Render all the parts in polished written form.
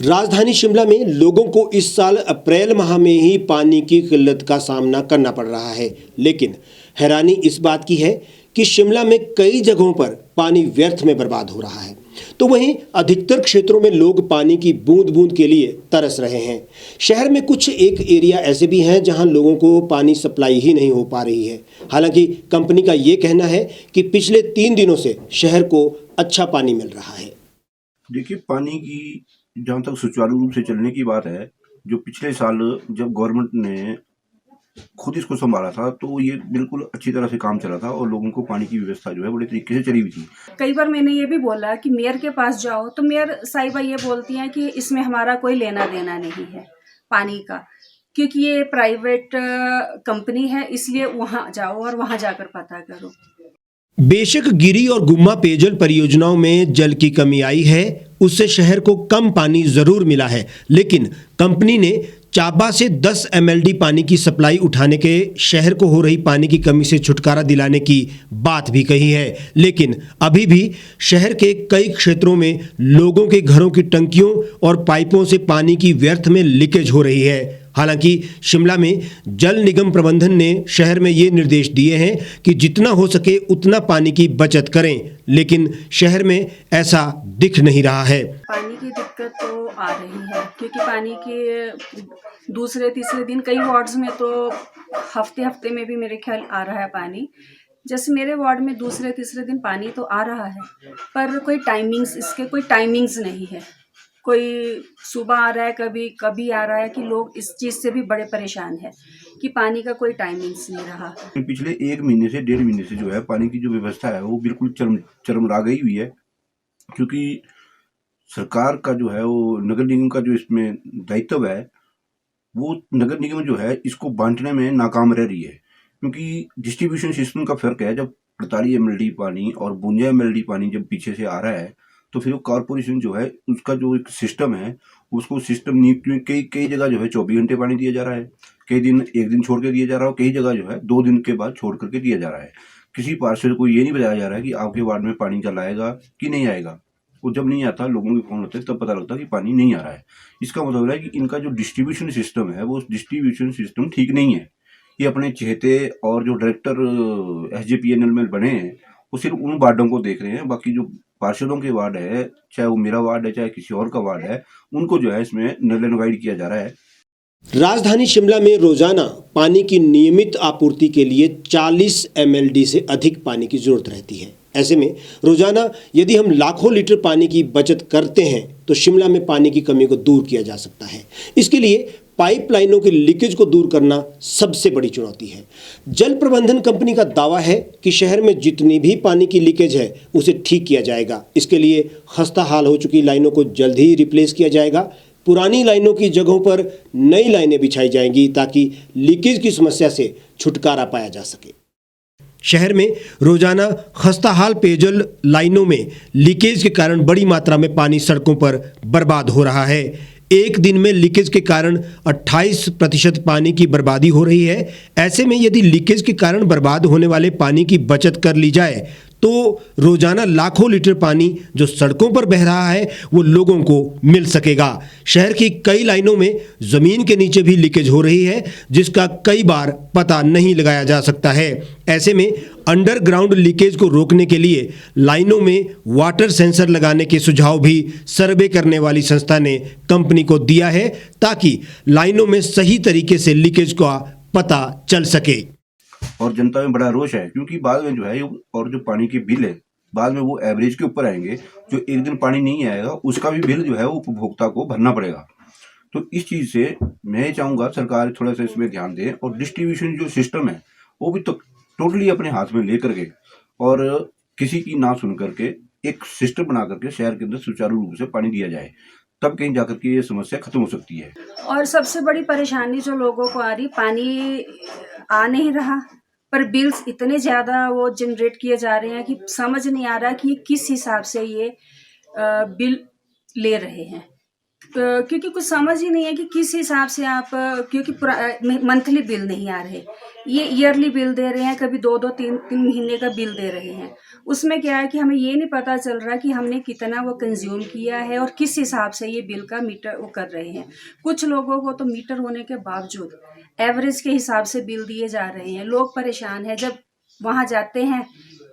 राजधानी शिमला में लोगों को इस साल अप्रैल माह में ही पानी की किल्लत का सामना करना पड़ रहा है, लेकिन हैरानी इस बात की है कि शिमला में कई जगहों पर पानी व्यर्थ में बर्बाद हो रहा है, तो वहीं अधिकतर क्षेत्रों में लोग पानी की बूंद बूंद के लिए तरस रहे हैं। शहर में कुछ एक एरिया ऐसे भी हैं जहां लोगों को पानी सप्लाई ही नहीं हो पा रही है। हालांकि कंपनी का ये कहना है कि पिछले 3 दिनों से शहर को अच्छा पानी मिल रहा है। देखिए, पानी की जहाँ तक सुचारू रूप से चलने की बात है, जो पिछले साल जब गवर्नमेंट ने खुद इसको संभाला था, तो ये बिल्कुल अच्छी तरह से काम चला था और लोगों को पानी की व्यवस्था जो है बड़े तरीके से चली हुई थी। कई बार मैंने ये भी बोला कि मेयर के पास जाओ, तो मेयर साहिबा ये बोलती हैं कि इसमें हमारा कोई लेना देना नहीं है पानी का, क्योंकि ये प्राइवेट कंपनी है, इसलिए वहाँ जाओ और वहाँ जाकर पता करो। बेशक गिरी और गुम्मा पेयजल परियोजनाओं में जल की कमी आई है, उससे शहर को कम पानी जरूर मिला है, लेकिन कंपनी ने चाबा से 10 MLD पानी की सप्लाई उठाने के शहर को हो रही पानी की कमी से छुटकारा दिलाने की बात भी कही है। लेकिन अभी भी शहर के कई क्षेत्रों में लोगों के घरों की टंकियों और पाइपों से पानी की व्यर्थ में लीकेज हो रही है। हालांकि शिमला में जल निगम प्रबंधन ने शहर में ये निर्देश दिए हैं कि जितना हो सके उतना पानी की बचत करें, लेकिन शहर में ऐसा दिख नहीं रहा है। पानी की दिक्कत तो आ रही है, क्योंकि पानी के दूसरे तीसरे दिन कई वार्ड्स में तो हफ्ते में भी मेरे ख्याल आ रहा है पानी। जैसे मेरे वार्ड में दूसरे तीसरे दिन पानी तो आ रहा है, पर कोई टाइमिंग्स, इसके कोई टाइमिंग्स नहीं है। कोई सुबह आ रहा है, कभी कभी आ रहा है, कि लोग इस चीज़ से भी बड़े परेशान है कि पानी का कोई टाइमिंग्स नहीं रहा। पिछले 1 महीने से 1.5 महीने से जो है पानी की जो व्यवस्था है वो बिल्कुल चरमरा गई हुई है, क्योंकि सरकार का जो है वो नगर निगम का जो इसमें दायित्व है, वो नगर निगम जो है इसको बांटने में नाकाम रह रही है। क्योंकि डिस्ट्रीब्यूशन सिस्टम का फर्क है, जब 48 MLD पानी और 52 MLD पानी जब पीछे से आ रहा है, तो फिर वो कॉर्पोरेशन जो है उसका जो एक सिस्टम है, उसको सिस्टम नहीं, कई कई जगह जो है 24 घंटे पानी दिया जा रहा है, कई दिन 1 दिन छोड़ के दिया जा रहा है, कई जगह जो है 2 दिन के बाद छोड़ करके दिया जा रहा है। किसी पार्षद को ये नहीं बताया जा रहा है कि आपके वार्ड में पानी कल आएगा कि नहीं आएगा। वो जब नहीं आता, लोगों के फोन होते हैं, तब पता लगता है कि पानी नहीं आ रहा है। इसका मतलब है कि इनका जो डिस्ट्रीब्यूशन सिस्टम है वो डिस्ट्रीब्यूशन सिस्टम ठीक नहीं है। ये अपने चहेते और जो डायरेक्टर SJPNL में बने हैं, वो सिर्फ उन वार्डों को देख रहे हैं, बाकी जो पार्षदों के वार्ड है, चाहे वो मेरा वार्ड है चाहे किसी और का वार्ड है, उनको जो है इसमें नल्लिफाइड किया जा रहा है। राजधानी शिमला में रोजाना पानी की नियमित आपूर्ति के लिए 40 MLD से अधिक पानी की जरूरत रहती है। ऐसे में रोजाना यदि हम लाखों लीटर पानी की बचत करते हैं तो शिमला में पानी की कमी को दूर किया जा सकता है। इसके लिए पाइपलाइनों के लीकेज को दूर करना सबसे बड़ी चुनौती है। जल प्रबंधन कंपनी का दावा है कि शहर में जितनी भी पानी की लीकेज है उसे ठीक किया जाएगा। इसके लिए खस्ता हाल हो चुकी लाइनों को जल्द ही रिप्लेस किया जाएगा। पुरानी लाइनों की जगहों पर नई लाइनें बिछाई जाएंगी ताकि लीकेज की समस्या से छुटकारा पाया जा सके। शहर में रोजाना खस्ताहाल पेयजल लाइनों में लीकेज के कारण बड़ी मात्रा में पानी सड़कों पर बर्बाद हो रहा है। एक दिन में लीकेज के कारण 28% पानी की बर्बादी हो रही है। ऐसे में यदि लीकेज के कारण बर्बाद होने वाले पानी की बचत कर ली जाए तो रोजाना लाखों लीटर पानी जो सड़कों पर बह रहा है वो लोगों को मिल सकेगा। शहर की कई लाइनों में जमीन के नीचे भी लीकेज हो रही है, जिसका कई बार पता नहीं लगाया जा सकता है। ऐसे में अंडरग्राउंड लीकेज को रोकने के लिए लाइनों में वाटर सेंसर लगाने के सुझाव भी सर्वे करने वाली संस्था ने कंपनी को दिया है, ताकि लाइनों में सही तरीके से लीकेज का पता चल सके। और जनता में बड़ा रोष है, क्योंकि बाद में जो है और जो पानी के बिल है बाद में वो एवरेज के ऊपर आएंगे। जो एक दिन पानी नहीं आएगा उसका भी बिल जो है वो उपभोक्ता को भरना पड़ेगा। तो इस चीज़ से मैं चाहूँगा सरकार थोड़ा सा इसमें ध्यान दे और डिस्ट्रीब्यूशन जो सिस्टम है वो भी तो टोटली अपने हाथ में ले करके और किसी की ना सुन करके एक सिस्टम बना करके शहर के अंदर सुचारू रूप से पानी दिया जाए, तब कहीं जाकर के ये समस्या खत्म हो सकती है। और सबसे बड़ी परेशानी जो लोगों को आ रही, पानी आ नहीं रहा पर बिल्स इतने ज़्यादा वो जनरेट किए जा रहे हैं कि समझ नहीं आ रहा कि ये किस हिसाब से ये बिल ले रहे हैं। क्योंकि कुछ समझ ही नहीं है कि किस हिसाब से आप, क्योंकि मंथली बिल नहीं आ रहे, ये ईयरली बिल दे रहे हैं, कभी 2-2 3-3 महीने का बिल दे रहे हैं। उसमें क्या है कि हमें ये नहीं पता चल रहा कि हमने कितना वो कंज्यूम किया है और किस हिसाब से ये बिल का मीटर वो कर रहे हैं। कुछ लोगों को तो मीटर होने के बावजूद एवरेज के हिसाब से बिल दिए जा रहे हैं। लोग परेशान हैं। जब वहाँ जाते हैं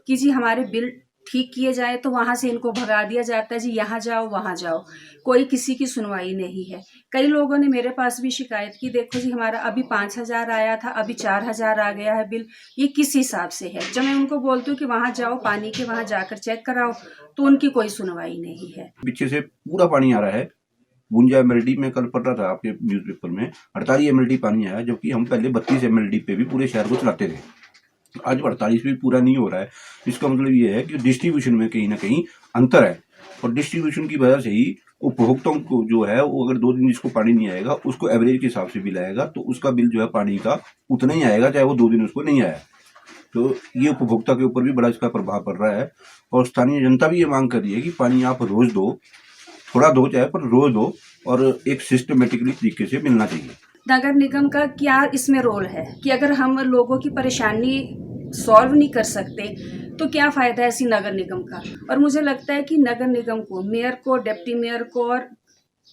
कि जी हमारे बिल ठीक किए जाए तो वहाँ से इनको भगा दिया जाता है, जी यहाँ जाओ वहाँ जाओ, कोई किसी की सुनवाई नहीं है। कई लोगों ने मेरे पास भी शिकायत की, देखो जी हमारा अभी 5,000 आया था, अभी 4,000 आ गया है बिल, ये किस हिसाब से है। जब मैं उनको बोलती हूँ कि वहाँ जाओ, पानी के वहाँ जाकर चेक कराओ, तो उनकी कोई सुनवाई नहीं है। पीछे से पूरा पानी आ रहा है। 52 MLD में कल पढ़ रहा था आपके न्यूज़पेपर में 48 MLD पानी आया, जबकि हम पहले 32 MLD पे भी पूरे शहर को चलाते थे। आज 48 भी पूरा नहीं हो रहा है। इसका मतलब ये है कि डिस्ट्रीब्यूशन में कहीं ना कहीं अंतर है, और डिस्ट्रीब्यूशन की वजह से ही उपभोक्ताओं को जो है वो अगर 2 दिन जिसको पानी नहीं आएगा उसको एवरेज के हिसाब से बिल आएगा, तो उसका बिल जो है पानी का उतना ही आएगा चाहे वो 2 दिन उसको नहीं आया। तो ये उपभोक्ता के ऊपर भी बड़ा इसका प्रभाव पड़ रहा है, और स्थानीय जनता भी ये मांग कर रही है कि पानी आप रोज दो, थोड़ा दो चाहे पर रोज दो, और एक सिस्टमेटिकली तरीके से मिलना चाहिए। नगर निगम का क्या इसमें रोल है कि अगर हम लोगों की परेशानी सॉल्व नहीं कर सकते तो क्या फ़ायदा है ऐसी नगर निगम का। और मुझे लगता है कि नगर निगम को, मेयर को, डिप्टी मेयर को और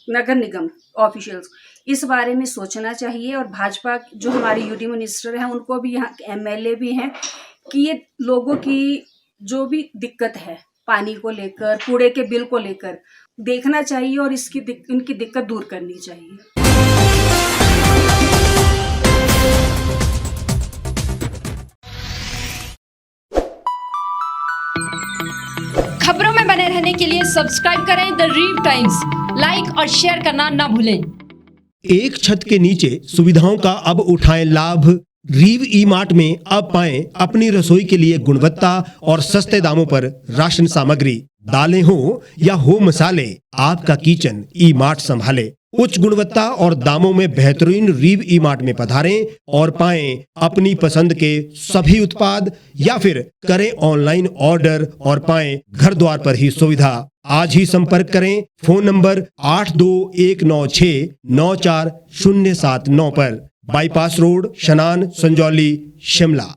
नगर निगम ऑफिशियल्स इस बारे में सोचना चाहिए। और भाजपा जो हमारे यूटी मिनिस्टर हैं उनको भी, यहाँ MLA भी हैं, कि ये लोगों की जो भी दिक्कत है पानी को लेकर, कूड़े के बिल को लेकर देखना चाहिए और इनकी दिक्कत दूर करनी चाहिए। खबरों में बने रहने के लिए सब्सक्राइब करें द रीव टाइम्स, लाइक और शेयर करना ना भूलें। एक छत के नीचे सुविधाओं का अब उठाएं लाभ। रीव ई मार्ट में अब पाएं अपनी रसोई के लिए गुणवत्ता और सस्ते दामों पर राशन सामग्री। दालें हो या हो मसाले, आपका किचन ई मार्ट संभाले। उच्च गुणवत्ता और दामों में बेहतरीन रीव ई मार्ट में पधारें और पाएं अपनी पसंद के सभी उत्पाद, या फिर करें ऑनलाइन ऑर्डर और पाएं घर द्वार पर ही सुविधा। आज ही संपर्क करें फोन नंबर 8219694079 पर, बाईपास रोड, शनान, संजौली, शिमला।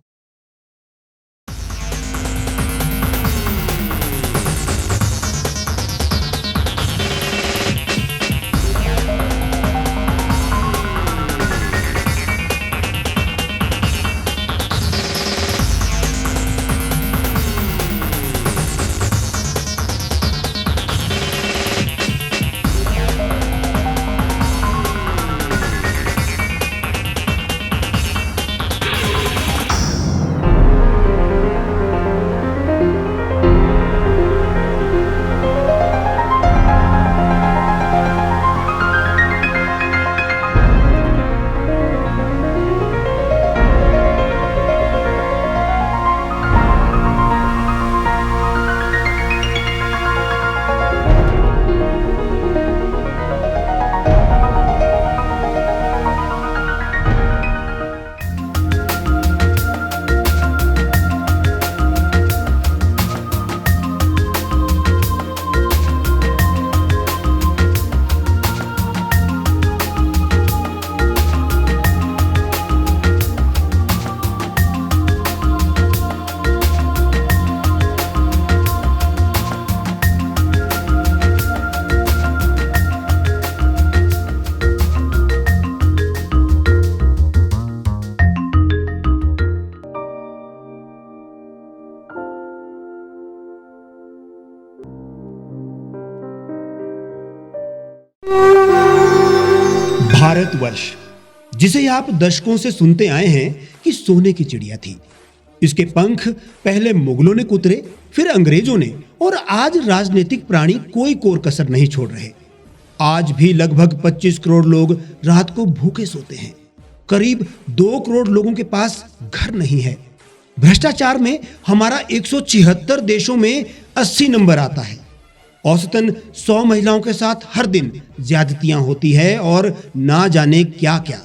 भारतवर्ष, जिसे आप दशकों से सुनते आए हैं कि सोने की चिड़िया थी। इसके पंख पहले मुगलों ने कुतरे, फिर अंग्रेजों ने, और आज राजनीतिक प्राणी कोई कोर कसर नहीं छोड़ रहे। आज भी लगभग 25 करोड़ लोग रात को भूखे सोते हैं। करीब 2 करोड़ लोगों के पास घर नहीं है। भ्रष्टाचार में हमारा 176 देशों में 80 नंबर आता है। औसतन 100 महिलाओं के साथ हर दिन ज्यादतियां होती है और ना जाने क्या क्या।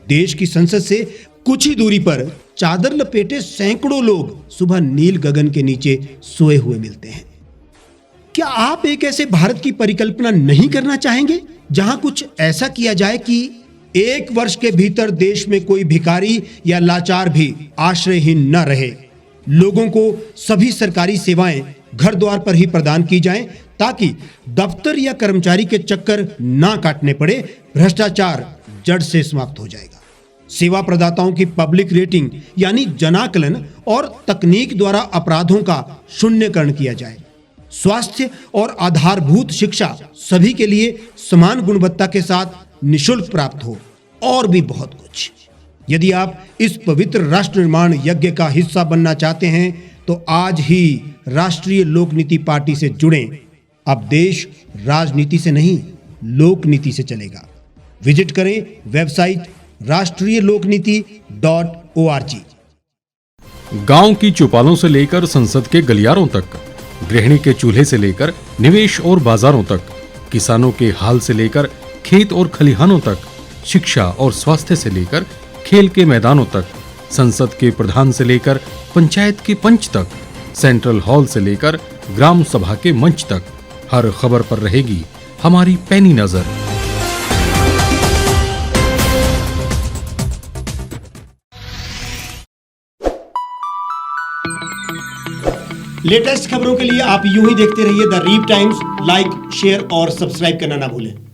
देश की संसद से कुछ ही दूरी पर चादर लपेटे सैकड़ों लोग सुबह नील गगन के नीचे सोए हुए मिलते हैं। क्या आप एक ऐसे भारत की परिकल्पना नहीं करना चाहेंगे जहां कुछ ऐसा किया जाए कि 1 वर्ष के भीतर देश में कोई भिखारी या लाचार भी आश्रयहीन न रहे, लोगों को सभी सरकारी सेवाएं घर द्वार पर ही प्रदान की जाएं ताकि दफ्तर या कर्मचारी के चक्कर ना काटने पड़े, भ्रष्टाचार जड़ से समाप्त हो जाएगा। सेवा प्रदाताओं की पब्लिक रेटिंग यानी जनाकलन और तकनीक द्वारा अपराधों का शून्यकरण किया जाए। स्वास्थ्य और आधारभूत शिक्षा सभी के लिए समान गुणवत्ता के साथ निशुल्क प्राप्त हो और भी बहुत कुछ। यदि आप इस पवित्र राष्ट्र निर्माण यज्ञ का हिस्सा बनना चाहते हैं तो आज ही राष्ट्रीय लोक नीति पार्टी से जुड़ें। अब देश राजनीति से नहीं, लोक नीति से चलेगा। विजिट करें वेबसाइट rashtriyalokniti.org। गांव की चौपालों से लेकर संसद के गलियारों तक, गृहिणी के चूल्हे से लेकर निवेश और बाजारों तक, किसानों के हाल से लेकर खेत और खलिहानों तक, शिक्षा और स्वास्थ्य से लेकर खेल के मैदानों तक, संसद के प्रधान से लेकर पंचायत के पंच तक, सेंट्रल हॉल से लेकर ग्राम सभा के मंच तक, हर खबर पर रहेगी हमारी पैनी नजर। लेटेस्ट खबरों के लिए आप यूं ही देखते रहिए the Reap Times. Like, share और सब्सक्राइब करना ना भूलें।